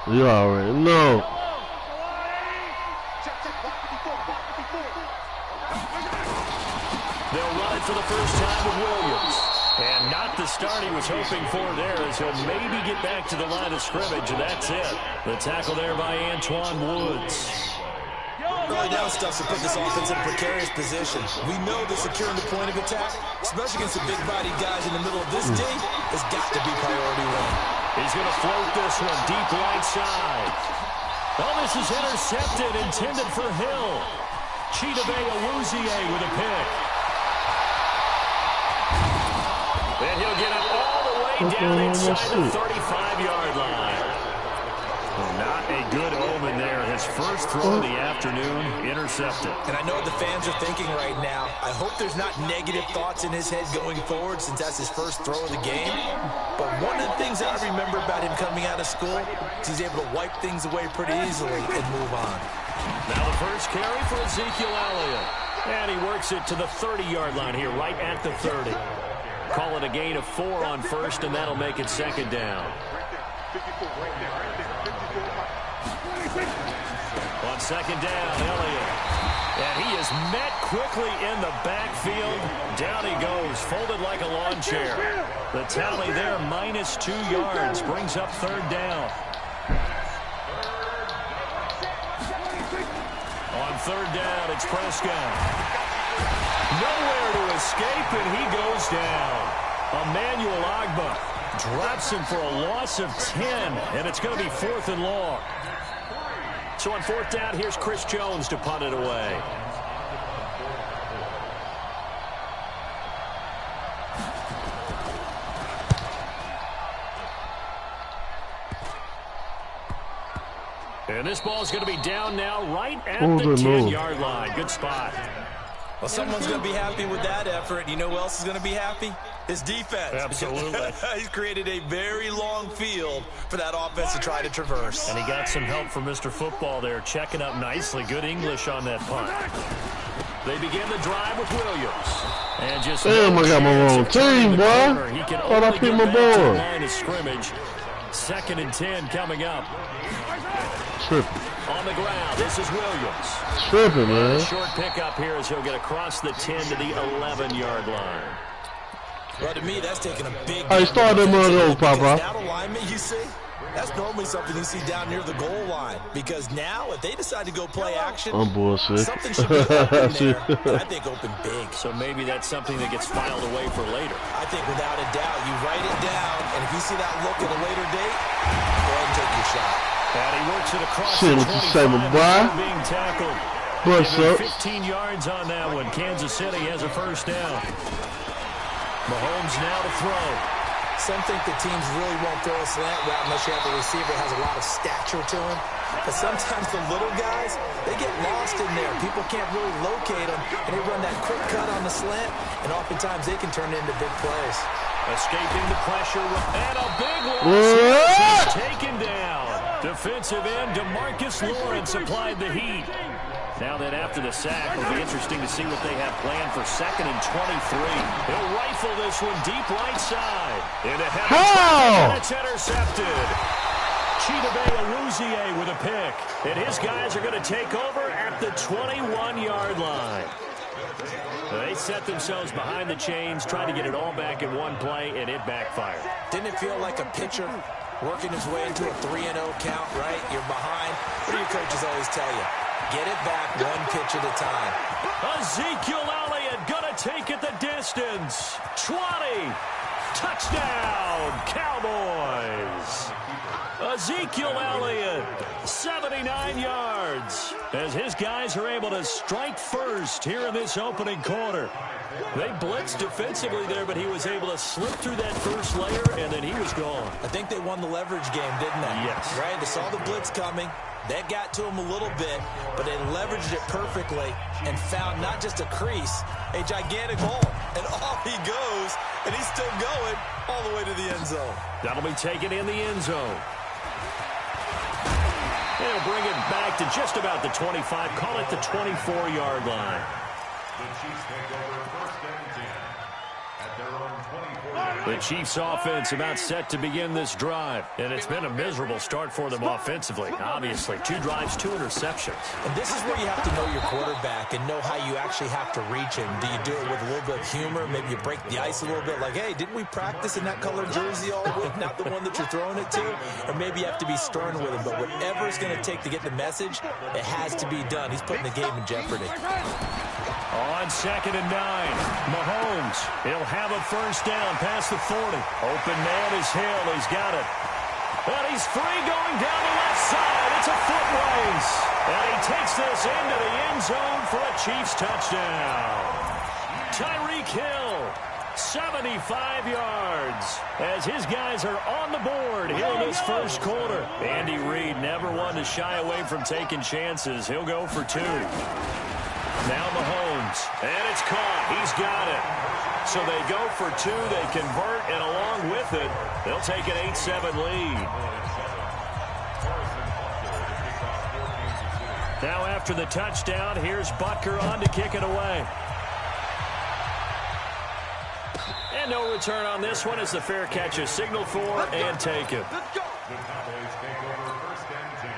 You already know. They'll run it for the first time with Williams. And not the start he was hoping for there, as he'll maybe get back to the line of scrimmage, and that's it. The tackle there by Antoine Woods. Early down stuff to put this offense in a precarious position. We know that securing the point of attack, especially against the big-bodied guys in the middle of this team, has got to be priority one. He's going to float this one deep right side. Oh, this is intercepted, intended for Hill. Chidobe Awuzie with a pick. And he'll get it all the way down inside the 35-yard line. Not a good omen there. His first throw of the afternoon, intercepted. And I know what the fans are thinking right now. I hope there's not negative thoughts in his head going forward since that's his first throw of the game. But one of the things that I remember about him coming out of school is he's able to wipe things away pretty easily and move on. Now the first carry for Ezekiel Elliott. And he works it to the 30-yard line here, right at the 30. Call it a gain of 4 on first, and that'll make it second down. On second down, Elliott. And he is met quickly in the backfield. Down he goes, folded like a lawn chair. The tally there, -2 yards, brings up third down. On third down, it's Prescott. Nowhere to escape, and he goes down. Emmanuel Ogbah drops him for a loss of 10, and it's going to be 4th and long. So on 4th down, here's Chris Jones to punt it away. And this ball is going to be down now right at the 10-yard line. Good spot. Well, someone's going to be happy with that effort. You know who else is going to be happy? His defense. Absolutely. He's created a very long field for that offense to try to traverse. And he got some help from Mr. Football there, checking up nicely. Good English on that punt. They begin the drive with Williams. And just damn, I got my wrong team, boy. He can thought I picked my boy. Line of scrimmage. 2nd and 10 coming up. Tripping. On the ground, this is Williams. Tripping, man. Short pickup here as he'll get across the 10 to the 11-yard line. Well, to me, that's taking a big... I started them over, Papa. That alignment, you see, that's normally something you see down near the goal line. Because now, if they decide to go play action, bullshit. Something should be open there, and I think open big. So maybe that's something that gets filed away for later. I think without a doubt, you write it down, and if you see that look at a later date, go ahead and take your shot. And he works it across shit, the what you say, my boy? being tackled. What's up? 15 yards on that one. Kansas City has a first down. Mahomes now to throw. Some think the teams really won't throw a slant route unless you have a receiver that has a lot of stature to him. But sometimes the little guys, they get lost in there. People can't really locate them, and they run that quick cut on the slant, and oftentimes they can turn it into big plays. Escaping the pressure, and a big loss. Taken down. Defensive end DeMarcus Lawrence applied the heat. Now then, after the sack, it'll be interesting to see what they have planned for 2nd and 23. He'll rifle this one deep right side. Into heavy traffic, and it's intercepted. Chidobe Awuzie with a pick. And his guys are going to take over at the 21-yard line. They set themselves behind the chains, trying to get it all back in one play, and it backfired. Didn't it feel like a pitcher working his way into a 3-0 count, right? You're behind. What do your coaches always tell you? Get it back one pitch at a time. Ezekiel Elliott gonna take it the distance. 20. Touchdown, Cowboys. Ezekiel Elliott, 79 yards. As his guys are able to strike first here in this opening quarter. They blitzed defensively there, but he was able to slip through that first layer, and then he was gone. I think they won the leverage game, didn't they? Yes. Right? They saw the blitz coming. That got to him a little bit, but they leveraged it perfectly and found not just a crease, a gigantic hole. And off he goes, and he's still going all the way to the end zone. That'll be taken in the end zone. They'll bring it back to just about the 25, call it the 24-yard line. The Chiefs take over 1st and 10 at their own 24. The Chiefs offense about set to begin this drive. And it's been a miserable start for them offensively. Obviously, 2 drives, 2 interceptions. And this is where you have to know your quarterback and know how you actually have to reach him. Do you do it with a little bit of humor? Maybe you break the ice a little bit like, hey, didn't we practice in that colored jersey all week? Not the one that you're throwing it to? Or maybe you have to be stern with him. But whatever it's going to take to get the message, it has to be done. He's putting the game in jeopardy. On 2nd and 9, Mahomes, he'll have a first down past the 40. Open man is Hill. He's got it. And he's free going down the left side. It's a foot race. And he takes this into the end zone for a Chiefs touchdown. Tyreek Hill, 75 yards, as his guys are on the board here in this first quarter. Andy Reid never one to shy away from taking chances. He'll go for 2. Now Mahomes, and it's caught. He's got it. So they go for 2, they convert, and along with it, they'll take an 8-7 lead. Now after the touchdown, here's Butker on to kick it away. And no return on this one as the fair catch is signaled for and taken. The Cowboys take over 1st and 10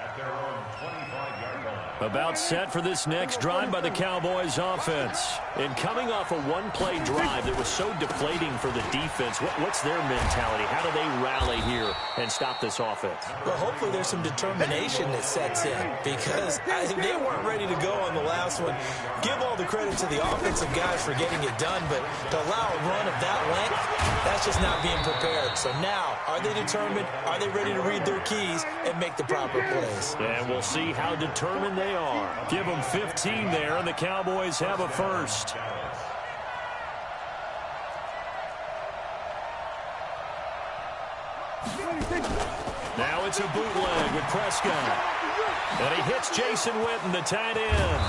at their own 25-yard line. About set for this next drive by the Cowboys offense. And coming off a one-play drive that was so deflating for the defense, what's their mentality? How do they rally here and stop this offense? Well, hopefully there's some determination that sets in because they weren't ready to go on the last one. Give all the credit to the offensive guys for getting it done, but to allow a run of that length, that's just not being prepared. So now, are they determined? Are they ready to read their keys and make the proper plays? And we'll see how determined they are. Give them 15 there, and the Cowboys have a first. Now it's a bootleg with Prescott. And he hits Jason Witten, the tight end.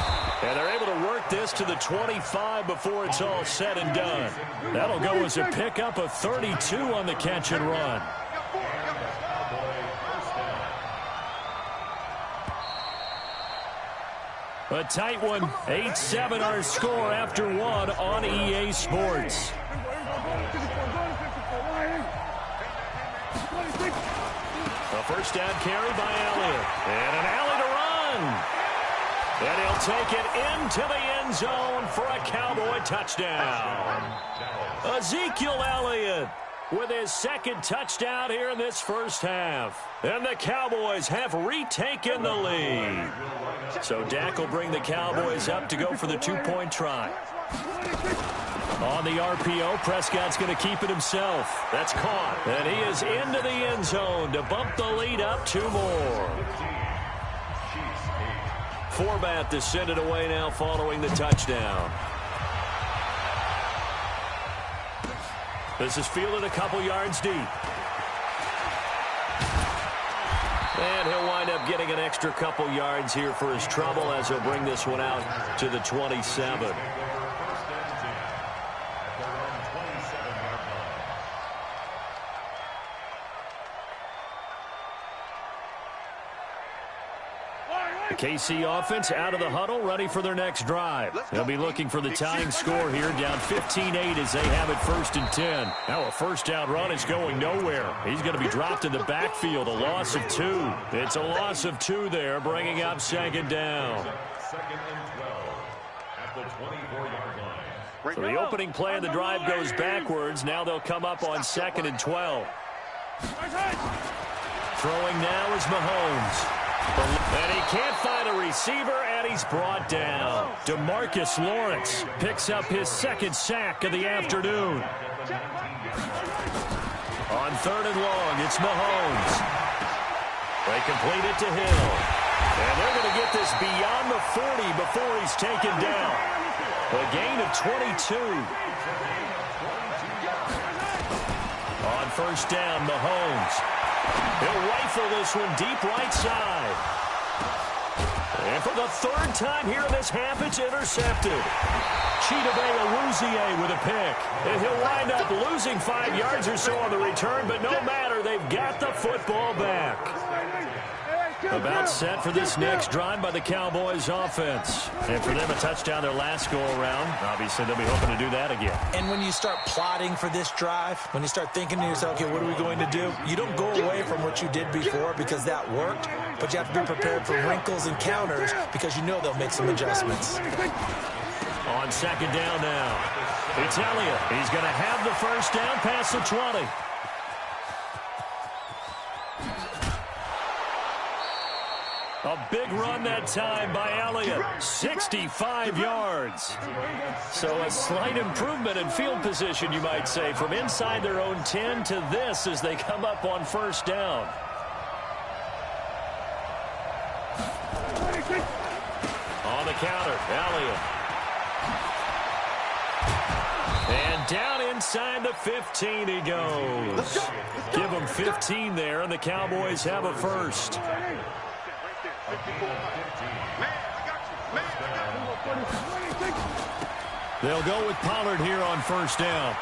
And they're able to work this to the 25 before it's all said and done. That'll go as a pickup of 32 on the catch and run. A tight one, 8-7 our score after 1 on EA Sports. A first down carry by Elliott. And an alley to run. And he'll take it into the end zone for a Cowboy touchdown. Ezekiel Elliott with his 2nd touchdown here in this first half. And the Cowboys have retaken the lead. So Dak will bring the Cowboys up to go for the 2-point try. On the RPO, Prescott's going to keep it himself. That's caught. And he is into the end zone to bump the lead up 2 more. Forbat to send it away now following the touchdown. This is fielded a couple yards deep. And he'll wind up getting an extra couple yards here for his trouble as he'll bring this one out to the 27. The KC offense out of the huddle, ready for their next drive. They'll be looking for the tying score here, down 15-8 as they have it 1st and 10. Now a first down run is going nowhere. He's going to be dropped in the backfield, a loss of 2. It's a loss of 2 there, bringing up 2nd down. 2nd and 12 at the 24-yard line. So the opening play of the drive goes backwards. Now they'll come up on 2nd and 12. Throwing now is Mahomes. And he can't find a receiver, and he's brought down. DeMarcus Lawrence picks up his 2nd sack of the afternoon. On 3rd and long, it's Mahomes. They complete it to Hill. And they're going to get this beyond the 40 before he's taken down. A gain of 22. On 1st down, Mahomes. He'll rifle this one deep right side. And for the 3rd time here in this half, it's intercepted. Chidobe Awuzie with a pick. And he'll wind up losing 5 yards or so on the return, but no matter, they've got the football back. About set for this next drive by the Cowboys offense. And for them, a touchdown their last go-around. Obviously, they'll be hoping to do that again. And when you start plotting for this drive, when you start thinking to yourself, okay, what are we going to do? You don't go away from what you did before because that worked, but you have to be prepared for wrinkles and counters because you know they'll make some adjustments. On second down now, it's Elliott. He's going to have the first down past the 20. A big run that time by Elliott, 65 yards. So a slight improvement in field position, you might say, from inside their own 10 to this as they come up on first down. On the counter, Elliott. And down inside the 15 he goes. Give him 15 there, and the Cowboys have a first. They'll go with Pollard here on first down.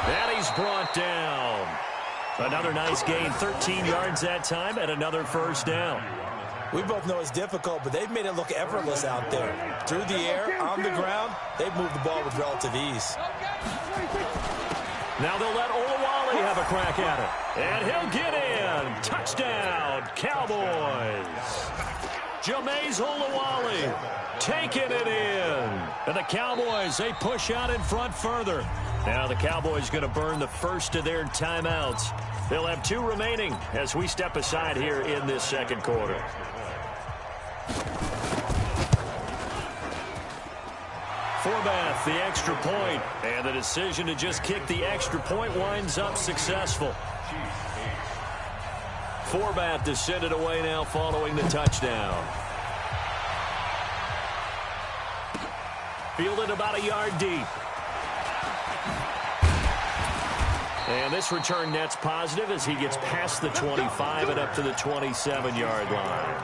And he's brought down. Another nice gain, 13 yards that time, and another first down. We both know it's difficult, but they've made it look effortless out there. Through the air, on the ground, they've moved the ball with relative ease. Now they'll let Olawale have a crack at it. And he'll get in. Touchdown, Cowboys. Jameis Olawale taking it in. And the Cowboys, they push out in front further. Now the Cowboys going to burn the first of their timeouts. They'll have 2 remaining as we step aside here in this second quarter. Forbath, the extra point, and the decision to just kick the extra point winds up successful. Forbath to send it away now following the touchdown. Fielded about a yard deep. And this return net's positive as he gets past the 25 and up to the 27-yard line.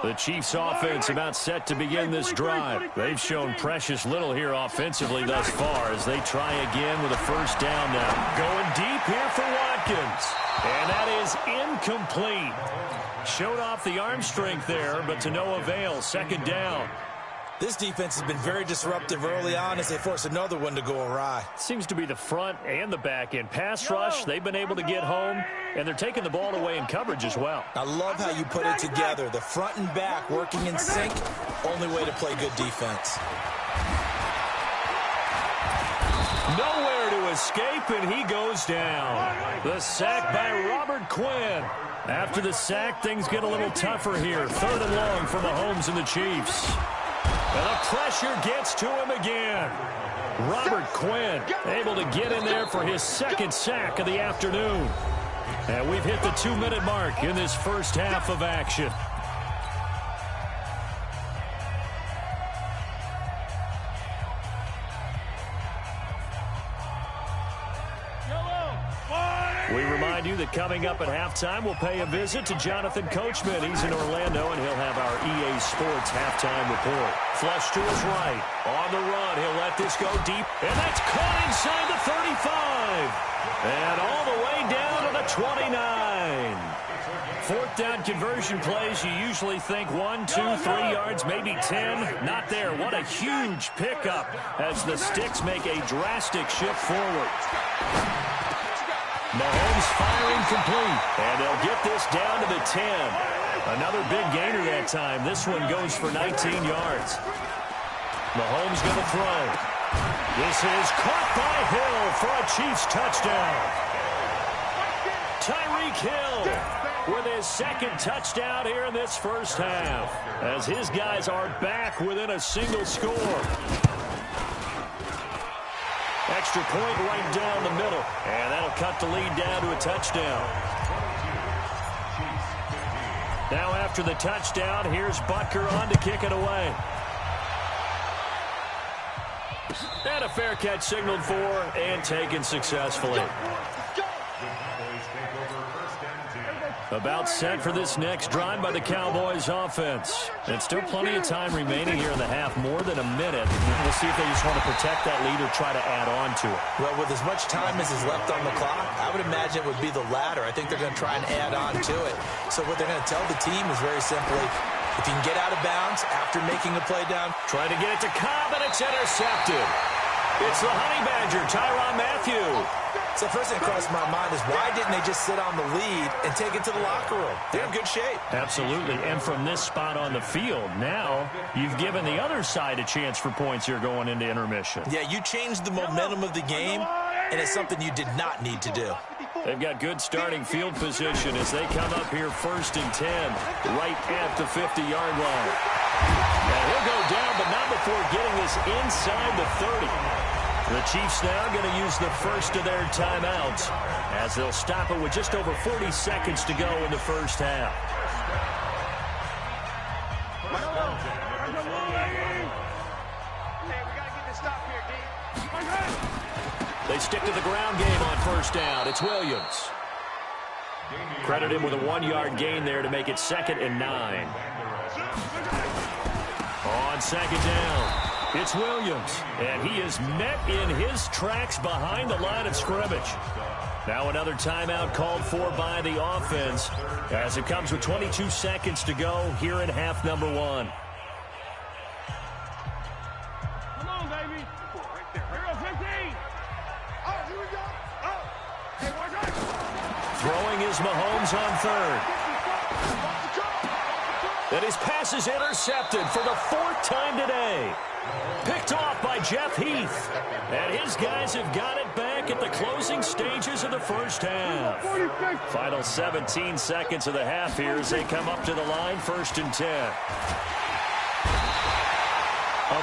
The Chiefs offense about set to begin this drive. They've shown precious little here offensively thus far as they try again with a first down now. Going deep here for Watkins. And that is incomplete. Showed off the arm strength there, but to no avail. Second down. This defense has been very disruptive early on as they force another one to go awry. Seems to be the front and the back end. Pass rush, they've been able to get home, and they're taking the ball away in coverage as well. I love how you put it together. The front and back working in sync, only way to play good defense. Nowhere to escape, and he goes down. The sack by Robert Quinn. After the sack, things get a little tougher here. 3rd and long for Mahomes and the Chiefs. And the pressure gets to him again. Robert Quinn able to get in there for his second sack of the afternoon. And we've hit the 2-minute mark in this first half of action. We remind you that coming up at halftime, we'll pay a visit to Jonathan Coachman. He's in Orlando, and he'll have our EA Sports halftime report. Flush to his right. On the run, he'll let this go deep, and that's caught inside the 35. And all the way down to the 29. 4th down conversion plays, you usually think 1, 2, 3 yards, maybe 10. Not there. What a huge pickup as the Sticks make a drastic shift forward. Mahomes firing complete, and they'll get this down to the 10. Another big gainer that time. This one goes for 19 yards. Mahomes going to throw. This is caught by Hill for a Chiefs touchdown. Tyreek Hill with his second touchdown here in this first half, as his guys are back within a single score. Extra point right down the middle, and that'll cut the lead down to a touchdown. Now after the touchdown, here's Butker on to kick it away. And a fair catch signaled for and taken successfully. About set for this next drive by the Cowboys offense. And still plenty of time remaining here in the half, more than a minute. We'll see if they just want to protect that lead or try to add on to it. Well, with as much time as is left on the clock, I would imagine it would be the latter. I think they're going to try and add on to it. So what they're going to tell the team is very simply, if you can get out of bounds after making a play down. Trying to get it to Cobb, and it's intercepted. It's the Honey Badger, Tyrann Mathieu. So the first thing that crossed my mind is, why didn't they just sit on the lead and take it to the locker room? They're in good shape. Absolutely. And from this spot on the field, now you've given the other side a chance for points here going into intermission. Yeah, you changed the momentum of the game, and it's something you did not need to do. They've got good starting field position as they come up here 1st and 10, right at the 50-yard line. And he'll go down, but not before getting this inside the 30. The Chiefs now going to use the first of their timeouts as they'll stop it with just over 40 seconds to go in the first half. They stick to the ground game on 1st down. It's Williams. Credit him with a 1-yard gain there to make it 2nd and 9. On 2nd down. It's Williams, and he is met in his tracks behind the line of scrimmage. Now another timeout called for by the offense as it comes with 22 seconds to go here in half number 1. Come on, baby. Right there. Here goes 15. Oh, here we go. Oh. Hey, watch out. Throwing is Mahomes on 3rd. And his pass is intercepted for the 4th time today. Picked off by Jeff Heath. And his guys have got it back at the closing stages of the first half. Final 17 seconds of the half here as they come up to the line, 1st and 10.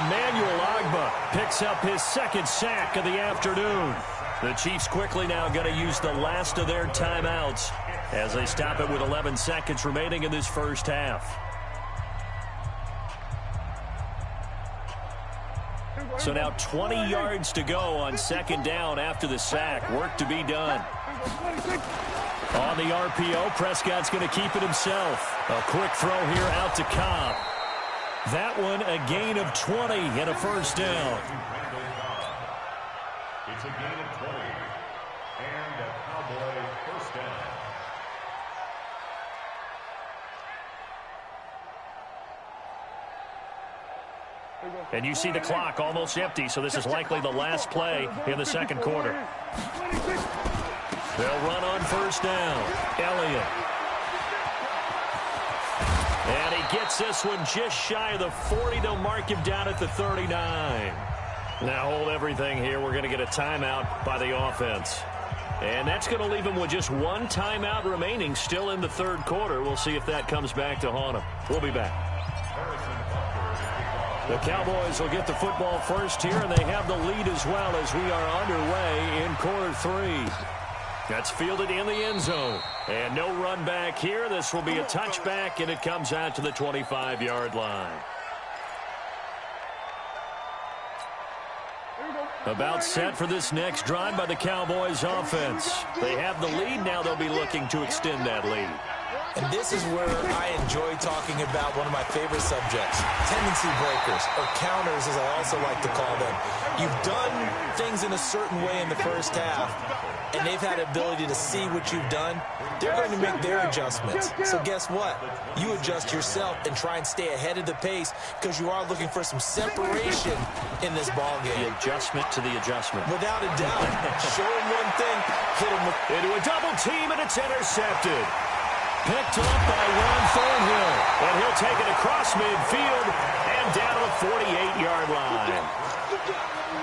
Emmanuel Ogbah picks up his 2nd sack of the afternoon. The Chiefs quickly now going to use the last of their timeouts as they stop it with 11 seconds remaining in this first half. So now 20 yards to go on 2nd down after the sack. Work to be done. On the RPO, Prescott's going to keep it himself. A quick throw here out to Cobb. That one a gain of 20 and a 1st down. It's a gain of 20 and a Cowboy 1st down. And you see the clock almost empty, so this is likely the last play in the 2nd quarter. They'll run on 1st down. Elliott. And he gets this one just shy of the 40. They'll mark him down at the 39. Now hold everything here. We're going to get a timeout by the offense. And that's going to leave him with just 1 timeout remaining still in the 3rd quarter. We'll see if that comes back to haunt him. We'll be back. The Cowboys will get the football first here, and they have the lead as well as we are underway in quarter 3. That's fielded in the end zone. And no run back here. This will be a touchback, and it comes out to the 25-yard line. About set for this next drive by the Cowboys offense. They have the lead. Now they'll be looking to extend that lead. And this is where I enjoy talking about one of my favorite subjects, tendency breakers, or counters as I also like to call them. You've done things in a certain way in the first half, and they've had the ability to see what you've done. They're going to make their adjustments. So guess what? You adjust yourself and try and stay ahead of the pace because you are looking for some separation in this ball game. The adjustment to the adjustment. Without a doubt. Show them one thing, hit them with... Into a double team, and it's intercepted. Picked up by Ron Thornhill. And he'll take it across midfield and down to the 48-yard line.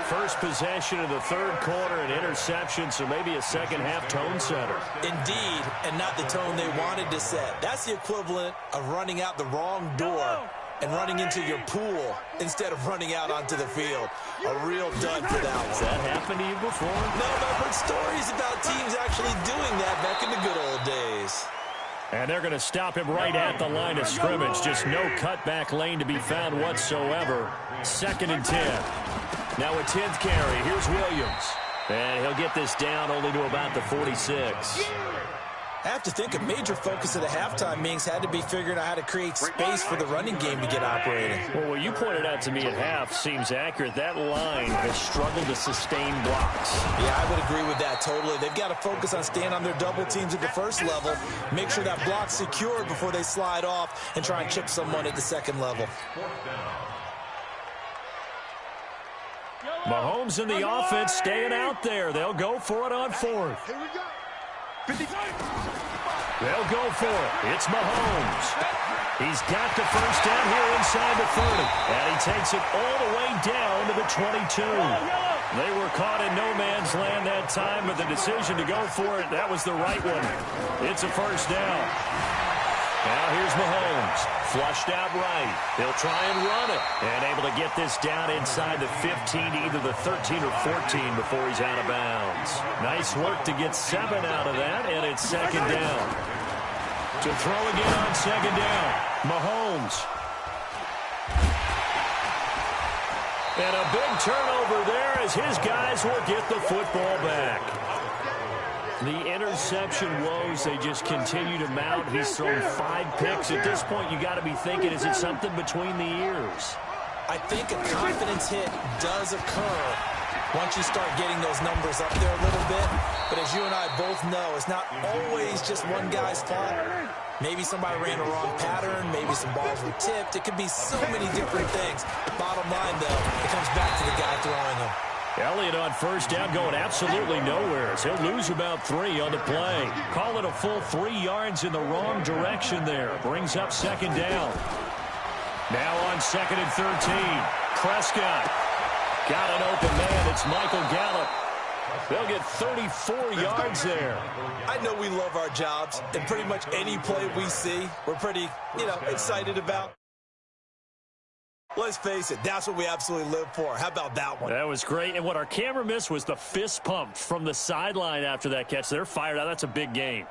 First possession of the 3rd quarter, an interception, so maybe a second-half tone setter. Indeed, and not the tone they wanted to set. That's the equivalent of running out the wrong door and running into your pool instead of running out onto the field. A real dud for that one. Has that happened to you before? No, but I've heard stories about teams actually doing that back in the good old days. And they're going to stop him right at the line of scrimmage. Just no cutback lane to be found whatsoever. 2nd and 10. Now a 10th carry. Here's Williams. And he'll get this down only to about the 46. I have to think a major focus of the halftime meetings had to be figuring out how to create space for the running game to get operating. Well, what you pointed out to me at half seems accurate. That line has struggled to sustain blocks. Yeah, I would agree with that totally. They've got to focus on staying on their double teams at the first level, make sure that block's secured before they slide off and try and chip someone at the second level. Mahomes in the offense staying out there. They'll go for it on fourth. Here we go. They'll go for it. It's Mahomes. He's got the first down here inside the 30. And he takes it all the way down to the 22. They were caught in no man's land that time, but the decision to go for it, that was the right one. It's a first down. Now here's Mahomes, flushed out right. He'll try and run it, and able to get this down inside the 15, either the 13 or 14 before he's out of bounds. Nice work to get 7 out of that, and it's second down. To throw again on second down, Mahomes. And a big turnover there as his guys will get the football back. The interception woes, they just continue to mount. He's thrown 5 picks. At this point, you got to be thinking, is it something between the ears? I think a confidence hit does occur once you start getting those numbers up there a little bit. But as you and I both know, it's not always just one guy's fault. Maybe somebody ran a wrong pattern. Maybe some balls were tipped. It could be so many different things. Bottom line, though, it comes back to the guy throwing them. Elliott on first down going absolutely nowhere. So he'll lose about 3 on the play. Call it a full 3 yards in the wrong direction there. Brings up second down. Now on second and 13. Prescott. Got an open man. It's Michael Gallup. They'll get 34 yards there. I know we love our jobs, and pretty much any play we see, we're pretty, excited about. Let's face it, that's what we absolutely live for. How about that one? That was great. And what our camera missed was the fist pump from the sideline after that catch. They're fired out. That's a big game.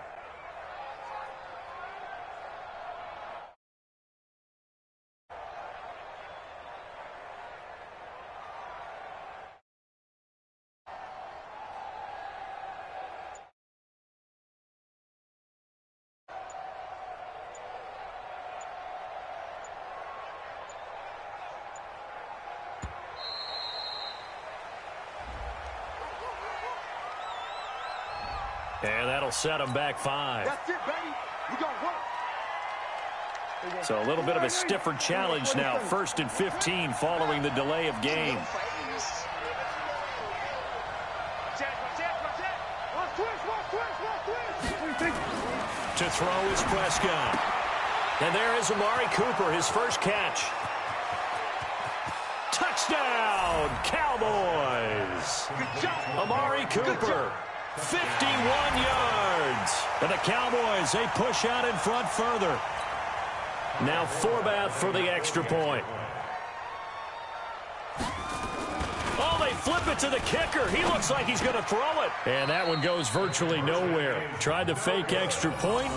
And that'll set them back 5. That's it, baby. We got work. So a little bit of a stiffer challenge now. First and 15 following the delay of game. To throw is Prescott. And there is Amari Cooper, his first catch. Touchdown, Cowboys. Amari Cooper. 51 yards. And the Cowboys, they push out in front further. Now Forbath for the extra point. Oh, they flip it to the kicker. He looks like he's going to throw it. And that one goes virtually nowhere. Tried to fake extra point,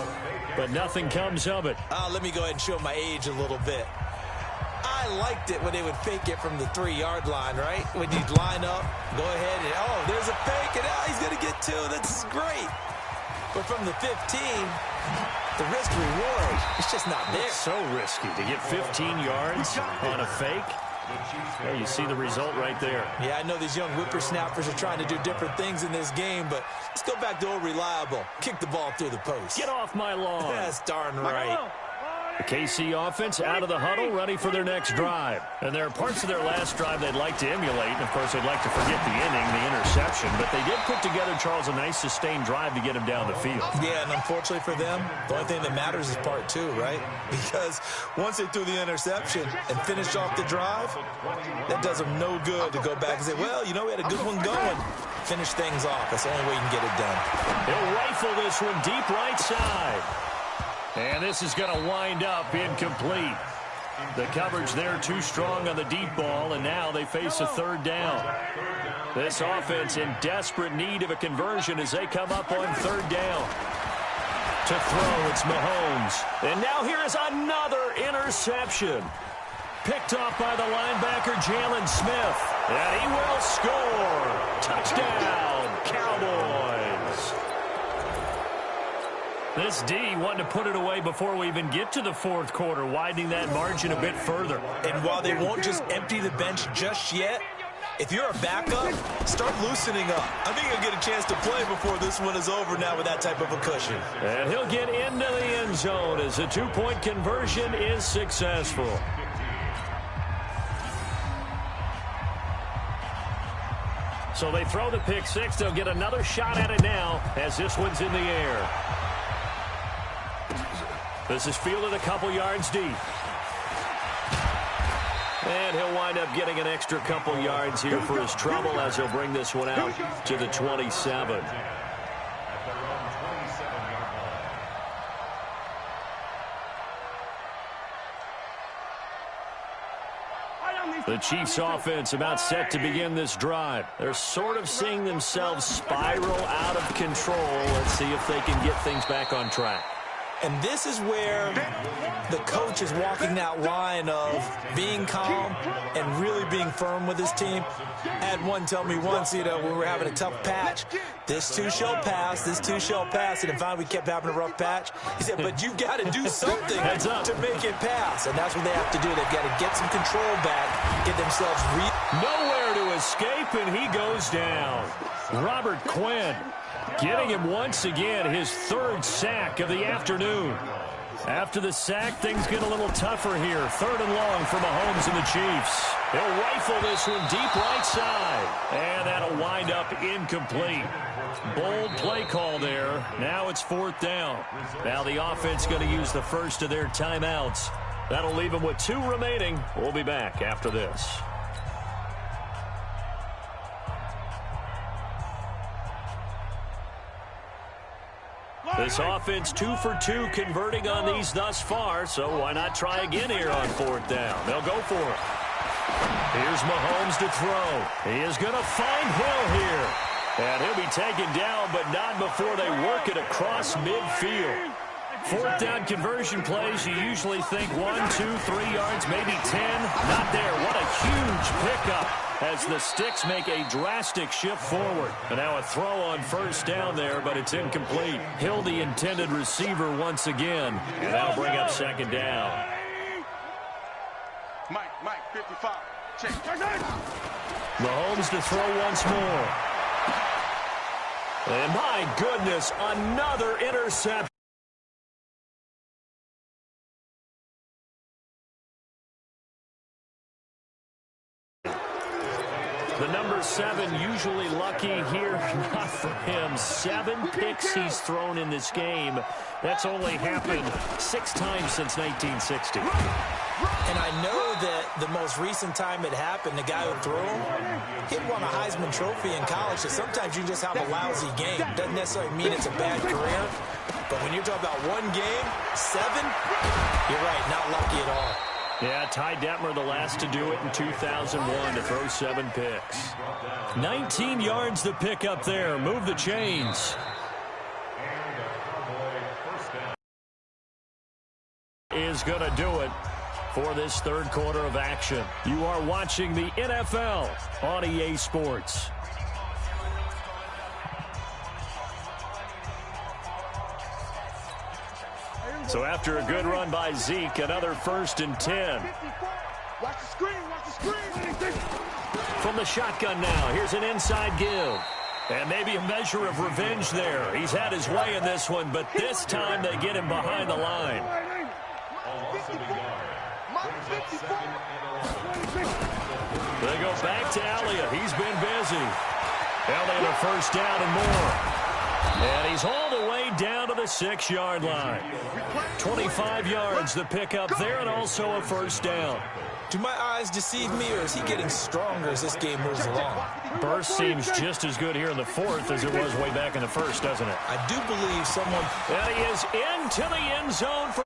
but nothing comes of it. Let me go ahead and show my age a little bit. I liked it when they would fake it from the 3-yard line, right? When you'd line up, go ahead and, there's a fake, and he's going to get 2. That's great. But from the 15, the risk reward, it's just not there. It's so risky to get 15 yards on a fake. Well, you see the result right there. Yeah, I know these young whippersnappers are trying to do different things in this game, but let's go back to old reliable. Kick the ball through the post. Get off my lawn. That's darn right. The KC offense out of the huddle, ready for their next drive. And there are parts of their last drive they'd like to emulate. And, of course, they'd like to forget the inning, the interception. But they did put together, Charles, a nice sustained drive to get him down the field. Yeah, and unfortunately for them, the only thing that matters is part 2, right? Because once they threw the interception and finished off the drive, that does them no good to go back and say, well, we had a good one going. Finish things off. That's the only way you can get it done. He'll rifle this one deep right side. And this is going to wind up incomplete. The coverage there too strong on the deep ball, and now they face a third down. This offense in desperate need of a conversion as they come up on third down. To throw, it's Mahomes. And now here is another interception. Picked off by the linebacker, Jalen Smith. And he will score. Touchdown, Cowboys. This D wanted to put it away before we even get to the fourth quarter, widening that margin a bit further. And while they won't just empty the bench just yet, if you're a backup, start loosening up. I think he'll get a chance to play before this one is over now with that type of a cushion. And he'll get into the end zone as the two-point conversion is successful. So they throw the pick six. They'll get another shot at it now as this one's in the air. This is fielded a couple yards deep. And he'll wind up getting an extra couple yards here for his trouble as he'll bring this one out to the 27. The Chiefs offense about set to begin this drive. They're sort of seeing themselves spiral out of control. Let's see if they can get things back on track. And this is where the coach is walking that line of being calm and really being firm with his team. I had one tell me once, when we were having a tough patch, this too shall pass, this too shall pass. And then finally we kept having a rough patch. He said, but you got to do something to make it pass. And that's what they have to do. They've got to get some control back, get themselves nowhere to escape, and he goes down. Robert Quinn getting him once again, his third sack of the afternoon. After the sack, things get a little tougher here. 3rd and long for Mahomes and the Chiefs. He'll rifle this one deep right side. And that'll wind up incomplete. Bold play call there. Now it's 4th down. Now the offense going to use the first of their timeouts. That'll leave them with 2 remaining. We'll be back after this. This offense 2 for 2 converting on these thus far, so why not try again here on 4th down? They'll go for it. Here's Mahomes to throw. He is going to find Hill here. And he'll be taken down, but not before they work it across midfield. 4th down conversion plays, you usually think 1, 2, 3 yards, maybe 10. Not there. What a huge pickup as the Sticks make a drastic shift forward. And now a throw on 1st down there, but it's incomplete. Hill, the intended receiver once again. And that'll bring up 2nd down. Mike, 55. Check. Mahomes to throw once more. And my goodness, another interception. The number 7 usually lucky here, not for him. 7 picks he's thrown in this game. That's only happened 6 times since 1960. And I know that the most recent time it happened, the guy who threw him, he won a Heisman Trophy in college. So sometimes you just have a lousy game. Doesn't necessarily mean it's a bad career. But when you're talking about one game, 7, you're right, not lucky at all. Yeah, Ty Detmer, the last to do it in 2001, to throw 7 picks. 19 yards to pick up there. Move the chains. Is going to do it for this 3rd quarter of action. You are watching the NFL on EA Sports. So after a good run by Zeke, another 1st and 10. Watch the screen, From the shotgun now, here's an inside give. And maybe a measure of revenge there. He's had his way in this one, but this time they get him behind the line. They go back to Elliott. He's been busy. Elliott a 1st down and more. And he's all the way down to the 6-yard line. 25 yards the pickup there, and also a 1st down. Do my eyes deceive me, or is he getting stronger as this game moves along? Burst seems just as good here in the 4th as it was way back in the 1st, doesn't it? I do believe someone... And he is into the end zone for